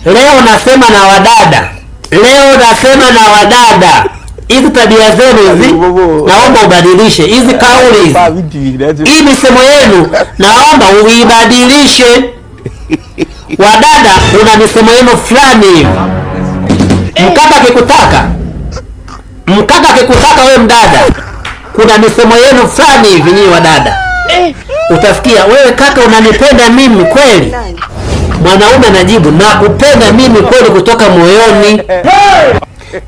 Leo nasema na wadada. Hizi tabia zenu hizi naomba ubadilishe. Hizi kauli hizi, hii misemo yenu naomba uibadilishe. Wadada, una misemo yenu fulani hivi. Mkaka akikutaka wewe mdada, kuna misemo yenu fulani hivi nyinyi wadada. Utasikia, wewe kaka unanipenda mimi kweli? Mwanaume anajibu, nakupenda mimi kweli kutoka moyoni.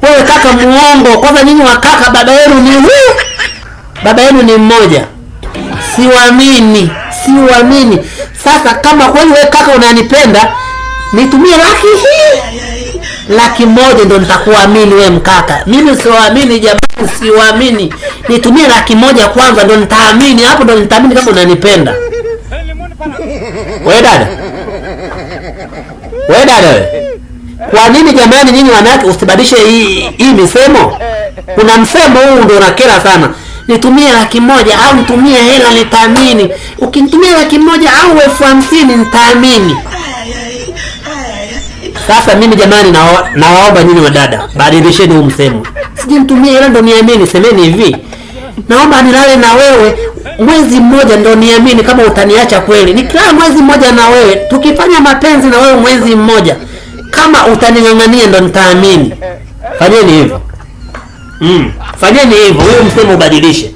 Wewe kaka muongo. Kwanza nyinyi wakaka baba yenu ni mmoja. Siwaamini. Sasa kama kweli wewe kaka unanipenda, nitumie laki moja ndo nitakuamini wewe mkaka. Mimi siwaamini jamani, siwaamini. Nitumie laki moja kwanza ndo nitaamini. Hapo ndo nitaamini kama unanipenda. Wewe dada wewe. Kwa nini jamani nyinyi wanawake usibadilishe hii misemo? Kuna msemo huu ndio unakera sana. Nitumie laki moja au nitumie hela nitaamini. Ukinitumia laki moja au 50,000 nitaamini. Sasa mimi jamani nawaomba nyinyi wadada, badilisheni huu msemo. Sije nitumie hela ndo niamini. Semeni hivi, naomba nilale na wewe mwezi mmoja ndo niamini kama utaniacha kweli. Nikilala mwezi mmoja na wewe, tukifanya mapenzi na wewe mwezi mmoja, kama utaning'ang'ania ndo nitaamini. Fanyeni hivyo. Fanyeni hivyo, huyo msemo ubadilishe.